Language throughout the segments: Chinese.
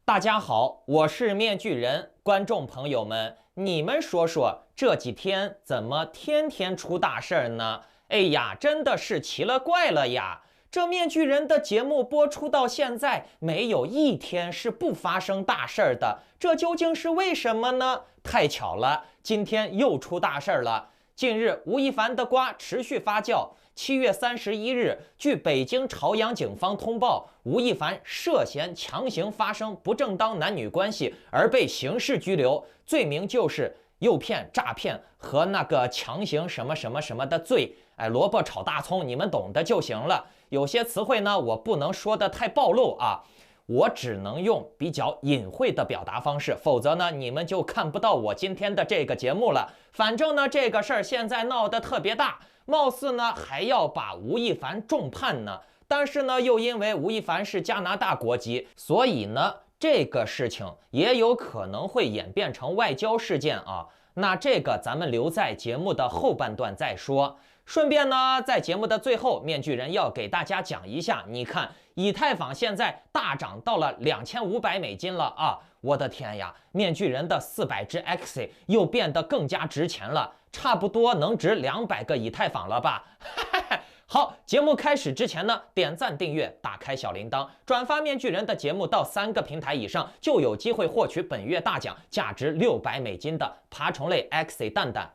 大家好，我是面具人，观众朋友们，你们说说这几天怎么天天出大事儿呢？哎呀，真的是奇了怪了呀！这面具人的节目播出到现在，没有一天是不发生大事儿的，这究竟是为什么呢？太巧了，今天又出大事儿了。近日，吴亦凡的瓜持续发酵。7月31日，据北京朝阳警方通报，吴亦凡涉嫌强行发生不正当男女关系而被刑事拘留，罪名就是诱骗、诈骗和那个强行什么什么什么的罪。萝卜炒大葱，你们懂的就行了。有些词汇呢，我不能说的太暴露啊。我只能用比较隐晦的表达方式，否则呢，你们就看不到我今天的这个节目了。反正呢，这个事儿现在闹得特别大，貌似呢还要把吴亦凡重判呢。但是呢，又因为吴亦凡是加拿大国籍，所以呢，这个事情也有可能会演变成外交事件啊。那这个咱们留在节目的后半段再说。顺便呢，在节目的最后，面具人要给大家讲一下，你看以太坊现在大涨到了$2500了啊！我的天呀，面具人的400只 X 又变得更加值钱了，差不多能值200个以太坊了吧？好，节目开始之前呢，点赞、订阅、打开小铃铛、转发面具人的节目到3个平台以上，就有机会获取本月大奖，价值$600的爬虫类 X 蛋蛋。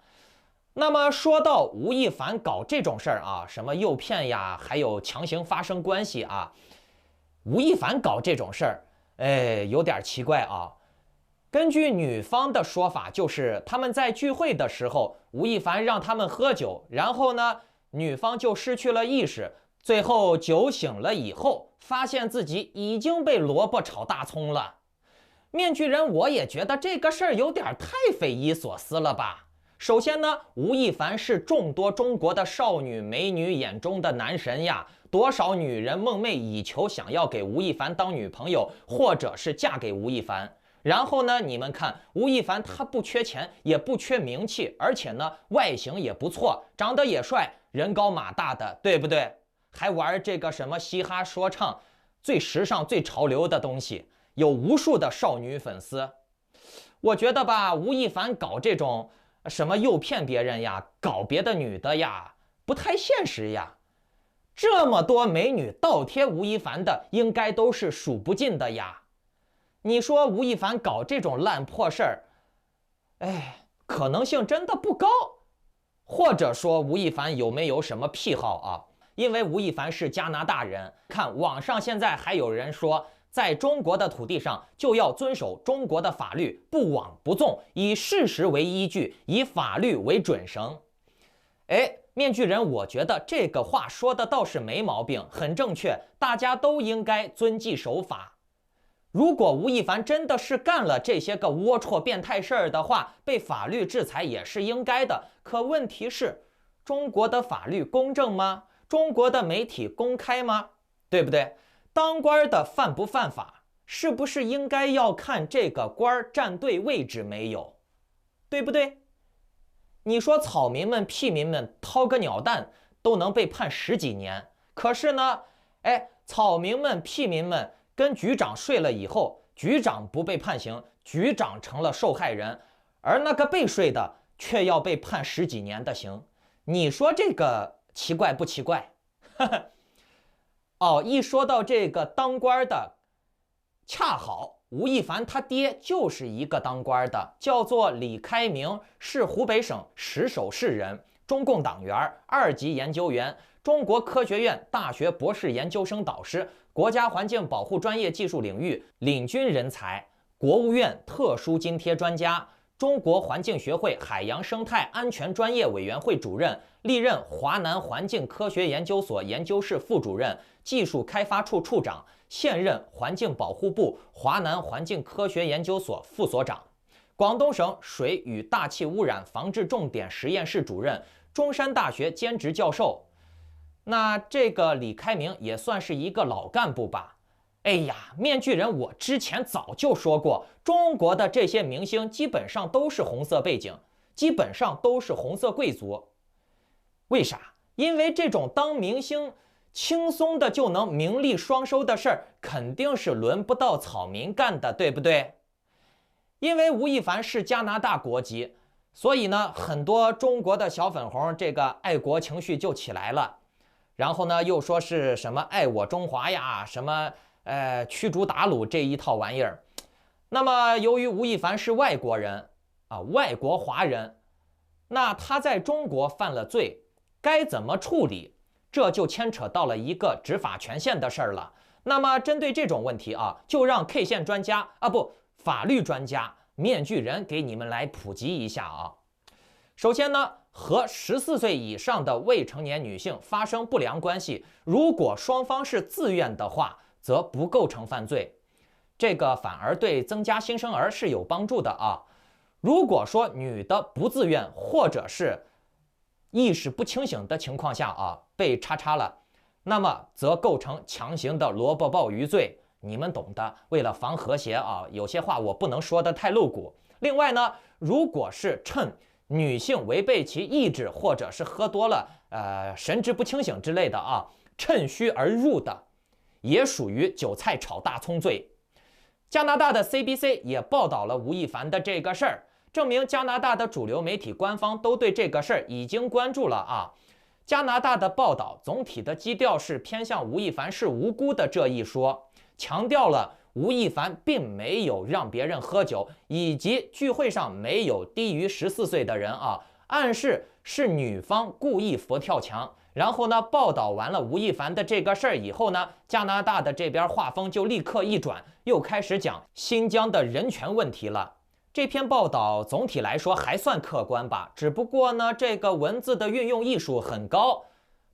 那么说到吴亦凡搞这种事儿啊，什么诱骗呀，还有强行发生关系啊，吴亦凡搞这种事儿，有点奇怪啊。根据女方的说法，就是他们在聚会的时候，吴亦凡让他们喝酒，然后呢，女方就失去了意识，最后酒醒了以后，发现自己已经被萝卜炒大葱了。面具人，我也觉得这个事儿有点太匪夷所思了吧。首先呢，吴亦凡是众多中国的少女美女眼中的男神呀，多少女人梦寐以求，想要给吴亦凡当女朋友，或者是嫁给吴亦凡。然后呢，你们看吴亦凡他不缺钱，也不缺名气，而且呢，外形也不错，长得也帅，人高马大的，对不对？还玩这个什么嘻哈说唱，最时尚、最潮流的东西，有无数的少女粉丝。我觉得吧，吴亦凡搞这种什么诱骗别人呀，搞别的女的呀，不太现实呀。这么多美女倒贴吴亦凡的，应该都是数不尽的呀。你说吴亦凡搞这种烂破事儿，可能性真的不高。或者说吴亦凡有没有什么癖好啊？因为吴亦凡是加拿大人，看网上现在还有人说，在中国的土地上就要遵守中国的法律，不枉不纵，以事实为依据，以法律为准绳。面具人，我觉得这个话说的倒是没毛病，很正确，大家都应该遵纪守法。如果吴亦凡真的是干了这些个龌龊变态事儿的话，被法律制裁也是应该的。可问题是，中国的法律公正吗？中国的媒体公开吗？对不对？当官的犯不犯法，是不是应该要看这个官站对位置没有？对不对？你说草民们、屁民们掏个鸟蛋都能被判10几年，可是呢，草民们、屁民们跟局长睡了以后，局长不被判刑，局长成了受害人，而那个被睡的却要被判10几年的刑。你说这个奇怪不奇怪？一说到这个当官的，恰好吴亦凡他爹就是一个当官的，叫做李开明，是湖北省石首市人，中共党员，2级研究员，中国科学院大学博士研究生导师，国家环境保护专业技术领域领军人才，国务院特殊津贴专家，中国环境学会海洋生态安全专业委员会主任，历任华南环境科学研究所研究室副主任、技术开发处处长，现任环境保护部华南环境科学研究所副所长，广东省水与大气污染防治重点实验室主任，中山大学兼职教授。那这个李开明也算是一个老干部吧？面具人，我之前早就说过，中国的这些明星基本上都是红色背景，基本上都是红色贵族。为啥？因为这种当明星轻松的就能名利双收的事儿，肯定是轮不到草民干的，对不对？因为吴亦凡是加拿大国籍，所以呢，很多中国的小粉红这个爱国情绪就起来了，然后呢，又说是什么爱我中华呀，什么驱逐鞑虏这一套玩意儿。那么，由于吴亦凡是外国人啊，外国华人，那他在中国犯了罪，该怎么处理？这就牵扯到了一个执法权限的事儿了。那么，针对这种问题啊，就让 K 线专家啊，不，法律专家面具人给你们来普及一下啊。首先呢，和14岁以上的未成年女性发生不良关系，如果双方是自愿的话，则不构成犯罪。这个反而对增加新生儿是有帮助的啊。如果说女的不自愿，或者是意识不清醒的情况下啊，被叉了，那么则构成强行的萝卜鲍鱼罪，你们懂的。为了防和谐啊，有些话我不能说的太露骨。另外呢，如果是趁女性违背其意志，或者是喝多了，神志不清醒之类的啊，趁虚而入的，也属于韭菜炒大葱罪。加拿大的 CBC 也报道了吴亦凡的这个事儿，证明加拿大的主流媒体官方都对这个事儿已经关注了啊。加拿大的报道总体的基调是偏向吴亦凡是无辜的这一说，强调了吴亦凡并没有让别人喝酒，以及聚会上没有低于14岁的人啊，暗示是女方故意佛跳墙。然后呢，报道完了吴亦凡的这个事儿以后呢，加拿大的这边画风就立刻一转，又开始讲新疆的人权问题了。这篇报道总体来说还算客观吧，只不过呢，这个文字的运用艺术很高，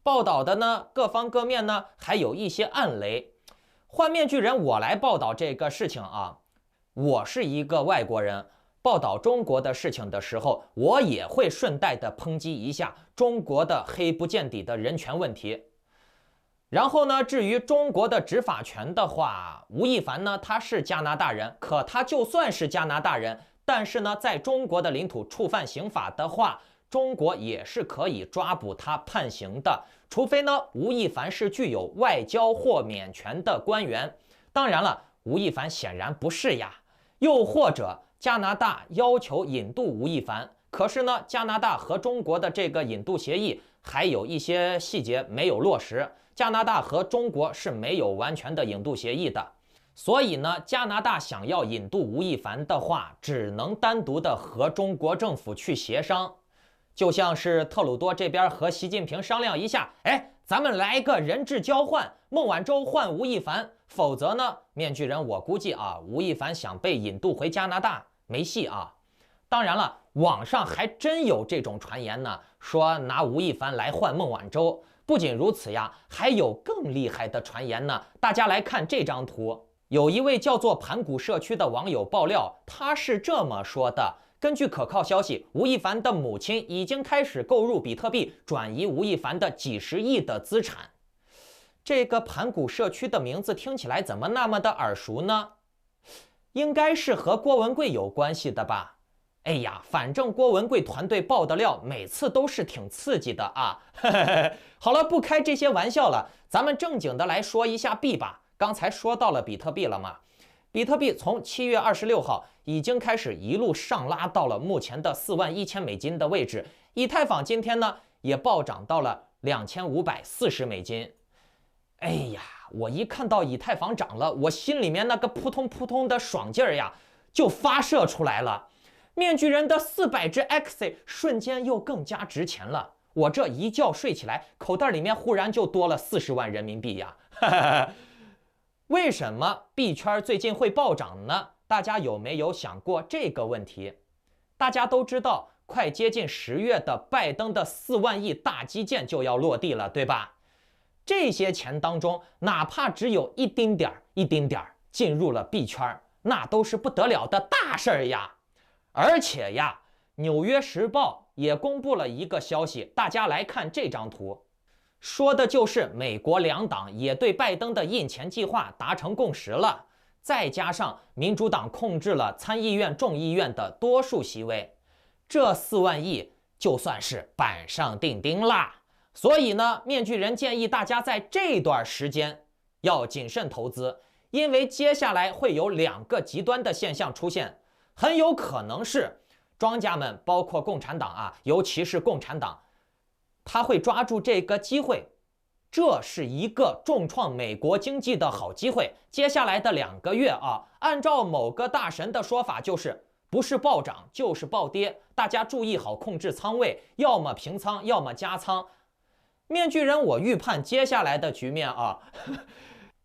报道的呢各方各面呢还有一些暗雷。换面具人，我来报道这个事情啊，我是一个外国人。报道中国的事情的时候，我也会顺带的抨击一下中国的黑不见底的人权问题。然后呢，至于中国的执法权的话，吴亦凡呢，他是加拿大人，可他就算是加拿大人，但是呢，在中国的领土触犯刑法的话，中国也是可以抓捕他判刑的，除非呢，吴亦凡是具有外交豁免权的官员。当然了，吴亦凡显然不是呀，又或者加拿大要求引渡吴亦凡，可是呢，加拿大和中国的这个引渡协议还有一些细节没有落实，加拿大和中国是没有完全的引渡协议的，所以呢，加拿大想要引渡吴亦凡的话，只能单独的和中国政府去协商，就像是特鲁多这边和习近平商量一下，咱们来个人质交换，孟晚舟换吴亦凡，否则呢，面具人我估计啊，吴亦凡想被引渡回加拿大没戏啊。当然了，网上还真有这种传言呢，说拿吴亦凡来换孟晚舟。不仅如此呀，还有更厉害的传言呢。大家来看这张图，有一位叫做盘古社区的网友爆料，他是这么说的：根据可靠消息，吴亦凡的母亲已经开始购入比特币，转移吴亦凡的几十亿的资产。这个盘古社区的名字听起来怎么那么的耳熟呢？应该是和郭文贵有关系的吧？哎呀，反正郭文贵团队爆的料每次都是挺刺激的啊。好了，不开这些玩笑了，咱们正经的来说一下币吧。刚才说到了比特币了嘛，比特币从7月26号已经开始一路上拉到了目前的41000美金的位置，以太坊今天呢也暴涨到了2540美金。哎呀，我一看到以太坊涨了，我心里面那个扑通扑通的爽劲儿呀就发射出来了。面具人的400只 XC 瞬间又更加值钱了，我这一觉睡起来，口袋里面忽然就多了40万人民币呀！为什么币圈最近会暴涨呢？大家有没有想过这个问题？大家都知道，快接近10月的拜登的4万亿大基建就要落地了，对吧？这些钱当中，哪怕只有一丁点儿进入了币圈，那都是不得了的大事儿呀！而且呀，纽约时报也公布了一个消息，大家来看这张图，说的就是美国两党也对拜登的印钱计划达成共识了，再加上民主党控制了参议院、众议院的多数席位，这4万亿就算是板上钉钉啦。所以呢，面具人建议大家在这段时间要谨慎投资，因为接下来会有2个极端的现象出现，很有可能是庄家们，包括共产党啊，尤其是共产党，他会抓住这个机会。这是一个重创美国经济的好机会。接下来的2个月啊，按照某个大神的说法，就是不是暴涨就是暴跌，大家注意好控制仓位，要么平仓，要么加仓。面具人，我预判接下来的局面啊，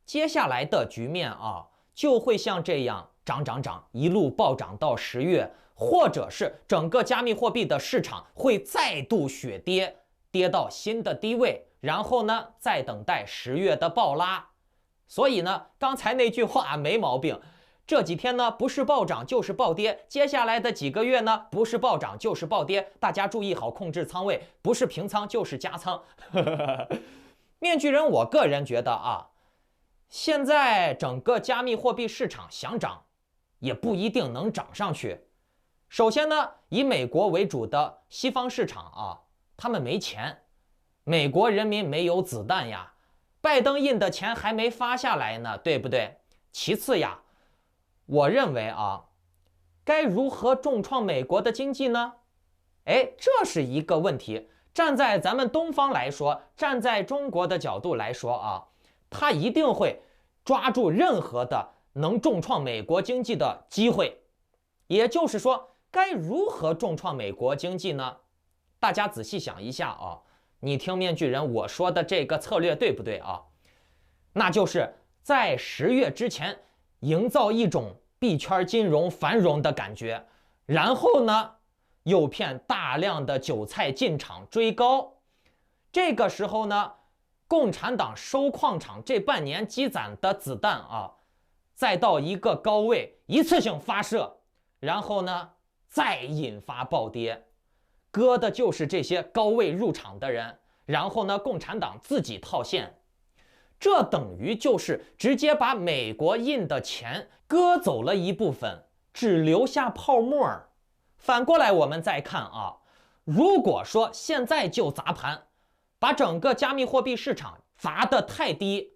接下来的局面啊，就会像这样涨，一路暴涨到10月，或者是整个加密货币的市场会再度血跌，跌到新的低位。然后呢，再等待10月的暴拉。所以呢，刚才那句话没毛病。这几天呢，不是暴涨就是暴跌。接下来的几个月呢，不是暴涨就是暴跌。大家注意好控制仓位，不是平仓就是加仓。面具人，我个人觉得啊，现在整个加密货币市场想涨，也不一定能涨上去。首先呢，以美国为主的西方市场啊，他们没钱。美国人民没有子弹呀，拜登印的钱还没发下来呢，对不对？其次呀，我认为啊，该如何重创美国的经济呢？这是一个问题。站在咱们东方来说，站在中国的角度来说啊，他一定会抓住任何的能重创美国经济的机会。也就是说，该如何重创美国经济呢？大家仔细想一下啊。你听面具人我说的这个策略对不对啊？那就是在10月之前营造一种币圈金融繁荣的感觉，然后呢，诱骗大量的韭菜进场追高。这个时候呢，共产党收矿场这半年积攒的子弹啊，再到一个高位一次性发射，然后呢，再引发暴跌。割的就是这些高位入场的人，然后呢，共产党自己套现，这等于就是直接把美国印的钱割走了一部分，只留下泡沫。反过来我们再看啊，如果说现在就砸盘，把整个加密货币市场砸得太低，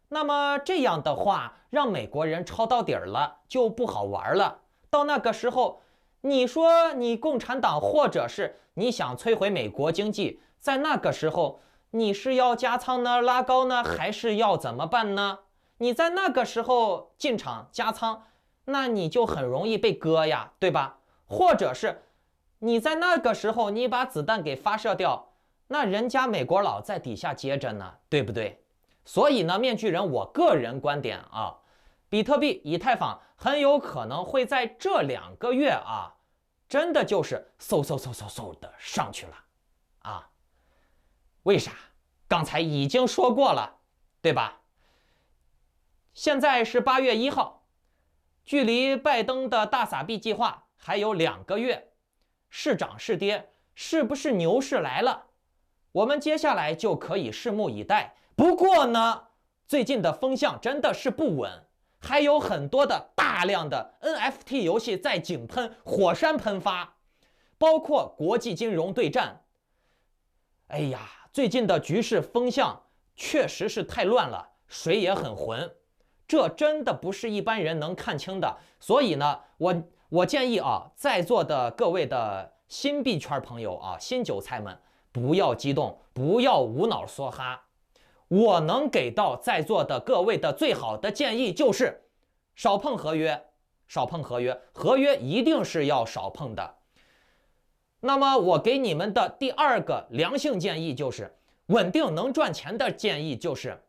那么这样的话，让美国人抄到底儿了，就不好玩了。到那个时候，你说你共产党，或者是你想摧毁美国经济，在那个时候你是要加仓呢，拉高呢，还是要怎么办呢？你在那个时候进场加仓，那你就很容易被割呀，对吧？或者是你在那个时候你把子弹给发射掉，那人家美国佬在底下接着呢，对不对？所以呢，面具人我个人观点啊，比特币、以太坊很有可能会在这2个月啊，真的就是嗖的上去了啊！为啥？刚才已经说过了，对吧？现在是8月1号，距离拜登的大撒币计划还有2个月，是涨是跌，是不是牛市来了？我们接下来就可以拭目以待。不过呢，最近的风向真的是不稳，还有很多的大量的 NFT 游戏在井喷，火山喷发，包括国际金融对战。哎呀，最近的局势风向确实是太乱了，水也很浑，这真的不是一般人能看清的。所以呢，我建议啊，在座的各位的新币圈朋友啊，新韭菜们，不要激动，不要无脑梭哈。我能给到在座的各位的最好的建议就是少碰合约，少碰合约，合约一定是要少碰的。那么我给你们的第2个良性建议就是稳定能赚钱的建议就是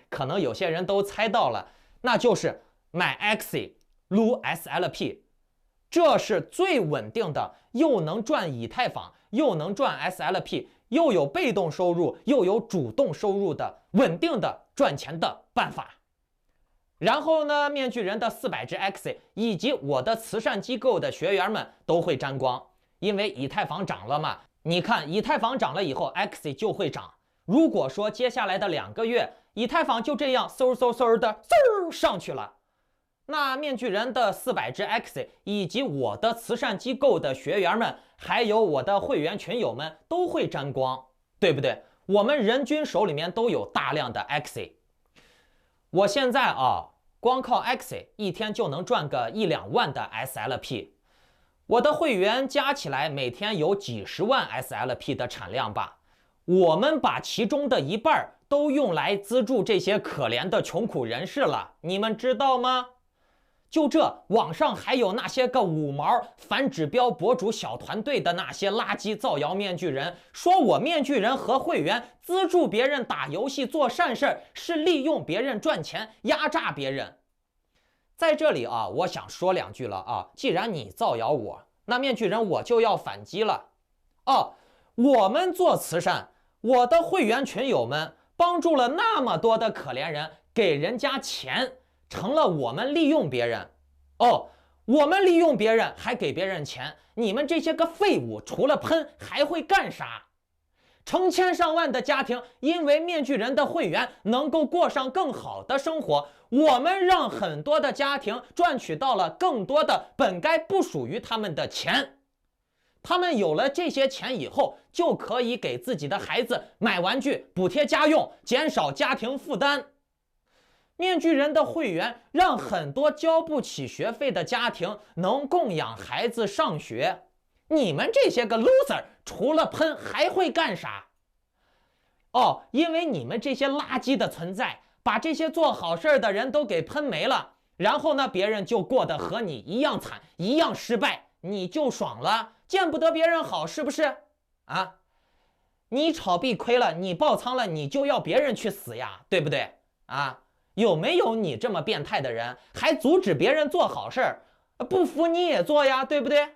可能有些人都猜到了，那就是买 Axie 撸 SLP， 这是最稳定的，又能赚以太坊，又能赚 SLP， 又有被动收入，又有主动收入的稳定的赚钱的办法。然后呢，面具人的400只 Axie 以及我的慈善机构的学员们都会沾光，因为以太坊涨了嘛。你看以太坊涨了以后 Axie 就会涨。如果说接下来的2个月以太坊就这样嗖的上去了，那面具人的400只 Axie 以及我的慈善机构的学员们，还有我的会员群友们都会沾光。对不对？我们人均手里面都有大量的 Axie。我现在光靠 Axie 一天就能赚个1-2万的 SLP。我的会员加起来每天有几十万 SLP 的产量吧。我们把其中的一半都用来资助这些可怜的穷苦人士了，你们知道吗？就这，网上还有那些个五毛反指标博主小团队的那些垃圾造谣面具人，说我面具人和会员资助别人打游戏做善事，是利用别人赚钱，压榨别人。在这里我想说2句了既然你造谣我，那面具人我就要反击了。我们做慈善，我的会员群友们帮助了那么多的可怜人，给人家钱，成了我们利用别人。我们利用别人还给别人钱，你们这些个废物除了喷还会干啥？成千上万的家庭因为面具人的会员能够过上更好的生活，我们让很多的家庭赚取到了更多的本该不属于他们的钱。他们有了这些钱以后，就可以给自己的孩子买玩具、补贴家用，减少家庭负担。面具人的会员让很多交不起学费的家庭能供养孩子上学。你们这些个 loser 除了喷还会干啥？因为你们这些垃圾的存在，把这些做好事的人都给喷没了，然后呢，别人就过得和你一样惨，一样失败，你就爽了，见不得别人好，是不是？你炒币亏了，你爆仓了，你就要别人去死呀，对不对？有没有你这么变态的人，还阻止别人做好事儿？不服你也做呀，对不对？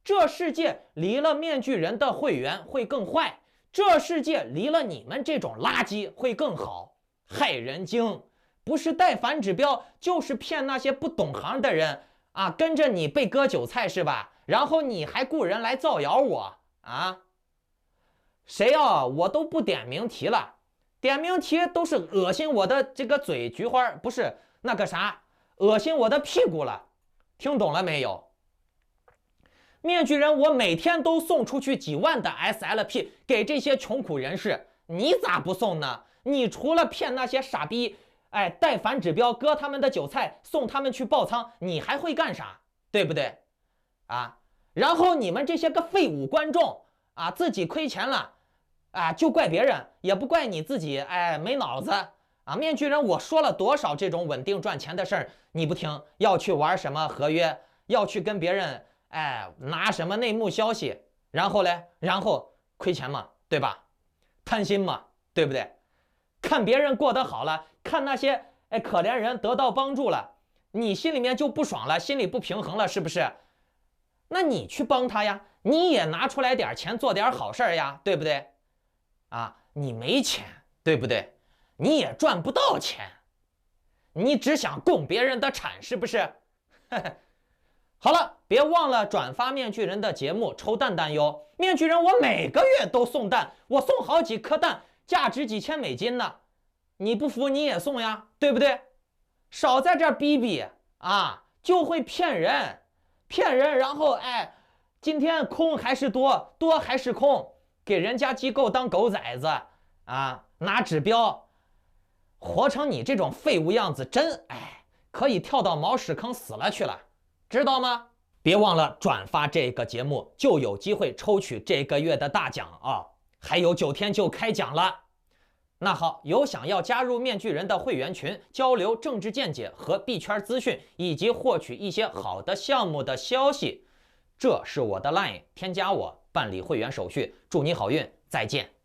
这世界离了面具人的会员会更坏，这世界离了你们这种垃圾会更好。害人精，不是带反指标，就是骗那些不懂行的人跟着你被割韭菜是吧？然后你还雇人来造谣我谁我都不点名提了，点名提都是恶心我的这个嘴菊花，不是那个啥，恶心我的屁股了，听懂了没有？面具人我每天都送出去几万的 SLP 给这些穷苦人士，你咋不送呢？你除了骗那些傻逼带反指标割他们的韭菜，送他们去爆仓，你还会干啥？对不对然后你们这些个废物观众自己亏钱了就怪别人，也不怪你自己没脑子面具人我说了多少这种稳定赚钱的事儿，你不听，要去玩什么合约，要去跟别人拿什么内幕消息，然后亏钱嘛，对吧？贪心嘛，对不对？看别人过得好了，看那些可怜人得到帮助了，你心里面就不爽了，心里不平衡了，是不是？那你去帮他呀，你也拿出来点钱做点好事呀，对不对？你没钱，对不对？你也赚不到钱，你只想供别人的产，是不是？好了，别忘了转发面具人的节目抽蛋蛋哟！面具人我每个月都送蛋，我送好几颗蛋，价值几千美金呢。你不服你也送呀，对不对？少在这儿逼逼就会骗人，然后今天空还是多，多还是空，给人家机构当狗崽子拿指标，活成你这种废物样子，真可以跳到毛屎坑死了去了。知道吗？别忘了转发这个节目，就有机会抽取这个月的大奖还有9天就开奖了。那好，有想要加入面具人的会员群，交流政治见解和币圈资讯，以及获取一些好的项目的消息，这是我的 LINE， 添加我办理会员手续。祝你好运，再见。